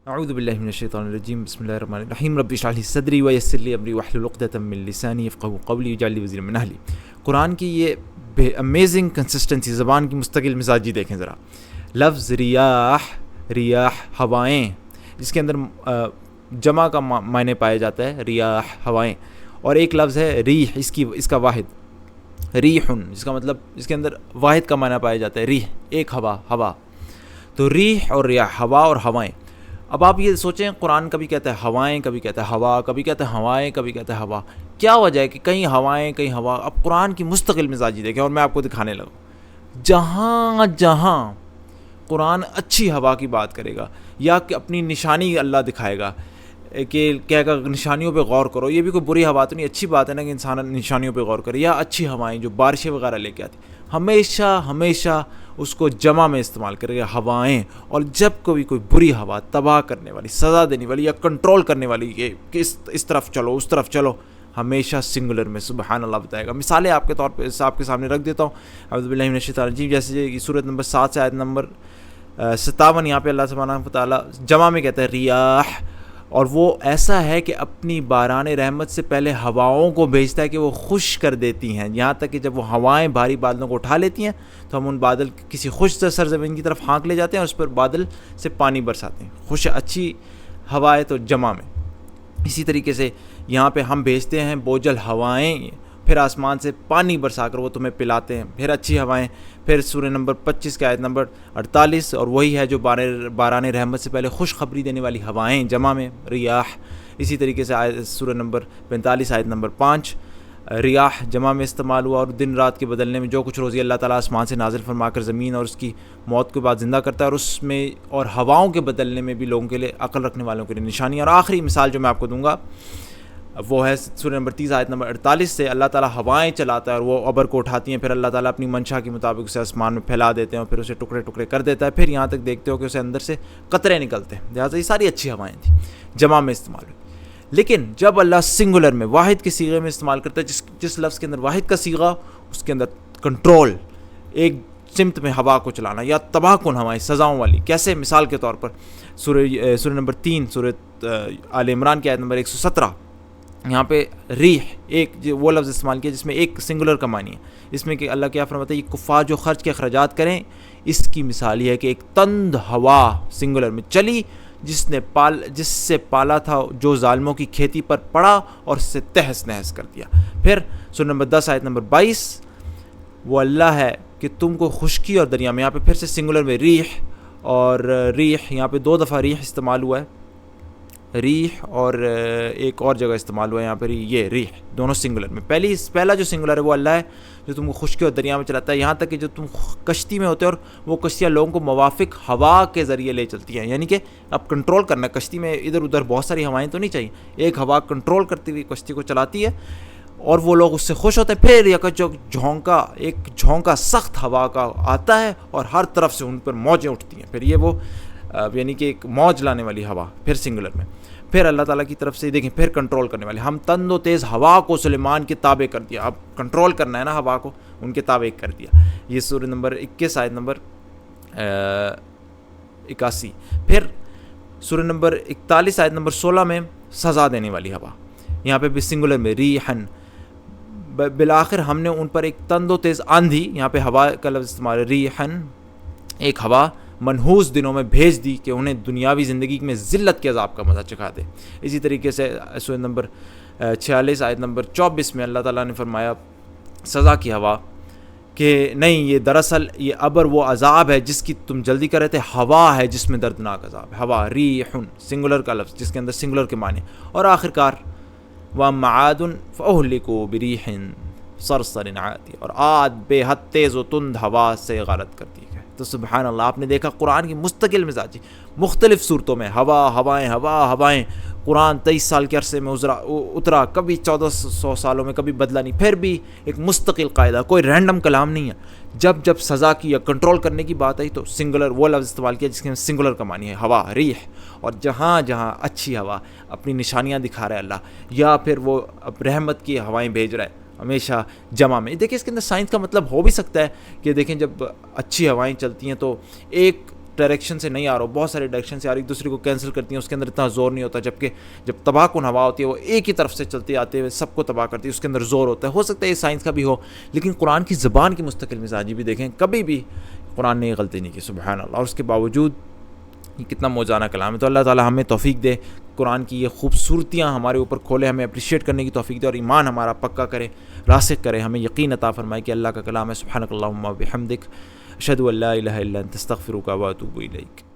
اعوذ باللہ من الشیطان الرجیم بسم اللہ الرحمن الرحیم رب اشرح لی صدری ویسر لی امری واحلل عقدۃ من لسانی یفقہوا قولی واجعل لی وزیرا من اہلی۔ قرآن کی یہ امیزنگ کنسسٹنسی، زبان کی مستقل مزاجی دیکھیں ذرا۔ لفظ ریاح ہوائیں، جس کے اندر جمع کا معنی پایا جاتا ہے، ریاح ہوائیں، اور ایک لفظ ہے ریح، اس کا واحد ریحن، جس کا مطلب اس کے اندر واحد کا معنی پایا جاتا ہے ریح، ایک ہوا۔ تو ریح اور ریاح، ہوا اور ہوائیں۔ اب آپ یہ سوچیں، قرآن کبھی کہتا ہے ہوائیں، کبھی کہتا ہے ہوا، کبھی کہتا ہے ہوائیں، کبھی کہتا ہے ہوا۔ کیا وجہ ہے کہ کہیں ہوائیں کہیں ہوا؟ اب قرآن کی مستقل مزاجی دیکھیں، اور میں آپ کو دکھانے لگا جہاں قرآن اچھی ہوا کی بات کرے گا یا کہ اپنی نشانی اللہ دکھائے گا، کہ کہے گا نشانیوں پہ غور کرو، یہ بھی کوئی بری ہوا تو نہیں، اچھی بات ہے نا کہ انسان نشانیوں پہ غور کرے، یا اچھی ہوائیں جو بارشیں وغیرہ لے کے آتی، ہمیشہ اس کو جمع میں استعمال کرے گا، ہوائیں۔ اور جب کوئی بری ہوا، تباہ کرنے والی، سزا دینے والی یا کنٹرول کرنے والی، کہ اس طرف چلو اس طرف چلو، ہمیشہ سنگولر میں سبحان اللہ بتائے گا۔ مثالیں آپ کے طور پہ آپ کے سامنے رکھ دیتا ہوں۔ اعوذ باللہ من الشیطان الرجیم، جیسے سورۃ نمبر 7 سے آیت نمبر 57، یہاں پہ اللہ سبحانہ وتعالیٰ جمع میں کہتا ہے ریاح، اور وہ ایسا ہے کہ اپنی باران رحمت سے پہلے ہواؤں کو بھیجتا ہے کہ وہ خوش کر دیتی ہیں، یہاں تک کہ جب وہ ہوائیں بھاری بادلوں کو اٹھا لیتی ہیں تو ہم ان بادل کسی خوش سرزمین کی طرف ہانک لے جاتے ہیں اور اس پر بادل سے پانی برساتے ہیں۔ خوش اچھی ہوا ہے تو جمع میں۔ اسی طریقے سے یہاں پہ ہم بھیجتے ہیں بوجھل ہوائیں، پھر آسمان سے پانی برسا کر وہ تمہیں پلاتے ہیں، پھر اچھی ہوائیں۔ پھر سورہ نمبر 25 کے آیت نمبر 48، اور وہی ہے جو باران رحمت سے پہلے خوشخبری دینے والی ہوائیں، جمع میں ریاح۔ اسی طریقے سے سورہ نمبر 45 آیت نمبر 5، ریاح جمع میں استعمال ہوا، اور دن رات کے بدلنے میں جو کچھ روزی اللہ تعالیٰ آسمان سے نازل فرما کر زمین اور اس کی موت کے بعد زندہ کرتا ہے، اور اس میں اور ہواؤں کے بدلنے میں بھی لوگوں کے لیے، عقل رکھنے والوں کے لیے نشانی۔ اور آخری مثال جو میں آپ کو دوں گا وہ ہے سورہ نمبر 30 آیت نمبر 48 سے، اللہ تعالیٰ ہوائیں چلاتا ہے اور وہ ابر کو اٹھاتی ہیں، پھر اللہ تعالیٰ اپنی منشا کے مطابق اسے آسمان میں پھیلا دیتے ہیں اور پھر اسے ٹکڑے ٹکڑے کر دیتا ہے، پھر یہاں تک دیکھتے ہو کہ اسے اندر سے قطرے نکلتے ہیں۔ لہٰذا یہ ساری اچھی ہوائیں تھیں، جمع میں استعمال ہوئی۔ لیکن جب اللہ سنگولر میں، واحد کے صیغے میں استعمال کرتا ہے، جس لفظ کے اندر واحد کا صیغہ، اس کے اندر کنٹرول، ایک سمت میں ہوا کو چلانا، یا تباہ کن ہوائیں، سزاؤں والی۔ کیسے؟ مثال کے طور پر سورہ نمبر 3 سورہ آل عمران کی آیت نمبر 117، یہاں پہ ریح ایک وہ لفظ استعمال کیا جس میں ایک سنگولر کا معنی ہے۔ اس میں کہ اللہ کیا فرماتا ہے، یہ کفار جو خرچ کے اخراجات کریں، اس کی مثال یہ ہے کہ ایک تند ہوا سنگولر میں چلی، جس سے پالا تھا جو ظالموں کی کھیتی پر پڑا اور اس سے تہس نہس کر دیا۔ پھر سورہ نمبر 10 آیت نمبر 22، وہ اللہ ہے کہ تم کو خشکی اور دریا میں، یہاں پہ پھر سے سنگولر میں ریح، اور ریح یہاں پہ 2 دفعہ ریح استعمال ہوا ہے، ریح، اور ایک اور جگہ استعمال ہوا ہے یہاں پر یہ ریح، دونوں سنگولر میں۔ پہلا جو سنگولر ہے وہ اللہ ہے جو تم کو خشکی اور دریا میں چلاتا ہے، یہاں تک کہ جو تم کشتی میں ہوتے ہو اور وہ کشتیاں لوگوں کو موافق ہوا کے ذریعے لے چلتی ہیں، یعنی کہ اب کنٹرول کرنا ہے کشتی میں، ادھر ادھر بہت ساری ہوائیں تو نہیں چاہیے، ایک ہوا کنٹرول کرتی ہوئی کشتی کو چلاتی ہے اور وہ لوگ اس سے خوش ہوتے ہیں۔ پھر ایک جھونکا سخت ہوا کا آتا ہے اور ہر طرف سے ان پر موجیں اٹھتی ہیں، پھر یہ وہ یعنی کہ ایک موج لانے والی ہوا، پھر سنگولر میں۔ پھر اللہ تعالیٰ کی طرف سے دیکھیں، پھر کنٹرول کرنے والے، ہم تند و تیز ہوا کو سلیمان کے تابع کر دیا، اب کنٹرول کرنا ہے نا ہوا کو، ان کے تابع کر دیا۔ یہ سورہ نمبر 21 آیت نمبر 81۔ پھر سورہ نمبر 41 آیت نمبر 16 میں سزا دینے والی ہوا، یہاں پہ بھی سنگولر میں ریحن، بالآخر ہم نے ان پر ایک تند و تیز آندھی، یہاں پہ ہوا کا لفظ استعمال ہے، ریحن، ایک ہوا منحوس دنوں میں بھیج دی کہ انہیں دنیاوی زندگی میں ذلت کے عذاب کا مزہ چکھا دے۔ اسی طریقے سے سورہ نمبر 46 آیت نمبر 24 میں اللہ تعالیٰ نے فرمایا سزا کی ہوا کہ نہیں، یہ دراصل یہ ابر وہ عذاب ہے جس کی تم جلدی کر رہے تھے، ہوا ہے جس میں دردناک عذاب ہے، ہوا ریحن، سنگولر کا لفظ جس کے اندر سنگولر کے معنی۔ اور آخرکار وَأَمَّا عَادٌ فَأُهْلِكُوا بِرِيحٍ صَرْصَرٍ عَاتِيَةٍ، اور عاد بے حد تیز و تند ہوا سے غارت کر دی گئی۔ تو سبحان اللہ، آپ نے دیکھا قرآن کی مستقل مزاجی مختلف صورتوں میں، ہوائیں۔ قرآن 23 سال کے عرصے میں اترا، کبھی 1400 سالوں میں کبھی بدلا نہیں، پھر بھی ایک مستقل قاعدہ، کوئی رینڈم کلام نہیں ہے۔ جب سزا کی یا کنٹرول کرنے کی بات آئی تو سنگولر وہ لفظ استعمال کیا جس کے سنگولر کا معنی ہے ہوا، ریح، اور جہاں اچھی ہوا اپنی نشانیاں دکھا رہا ہے اللہ، یا پھر وہ رحمت کی ہوائیں بھیج رہا ہے، ہمیشہ جمع میں۔ دیکھیں اس کے اندر سائنس کا مطلب ہو بھی سکتا ہے کہ دیکھیں جب اچھی ہوائیں چلتی ہیں تو ایک ڈائریکشن سے نہیں آ رہا، بہت سارے ڈائریکشن سے آ رہی، دوسرے کو کینسل کرتی ہیں، اس کے اندر اتنا زور نہیں ہوتا، جبکہ جب تباہ کن ہوا ہوتی ہے وہ ایک ہی طرف سے چلتی آتے ہوئے سب کو تباہ کرتی ہے، اس کے اندر زور ہوتا ہے. ہو سکتا ہے یہ سائنس کا بھی ہو، لیکن قرآن کی زبان کی مستقل مزاجی بھی دیکھیں، کبھی بھی قرآن نے یہ غلطی نہیں کی، سبحان اللہ. اور اس کے باوجود یہ کتنا موزانہ کلام ہے. تو اللہ تعالی ہمیں توفیق دے، قرآن کی یہ خوبصورتیاں ہمارے اوپر کھولے، ہمیں اپریشیٹ کرنے کی توفیق دے، اور ایمان ہمارا پکا کرے، راسخ کرے، ہمیں یقین عطا فرمائے کہ اللہ کا کلام ہے. سبحانک اللہم و بحمدک، اشہد ان لا الہ الا انت، استغفرک و اتوب الیک.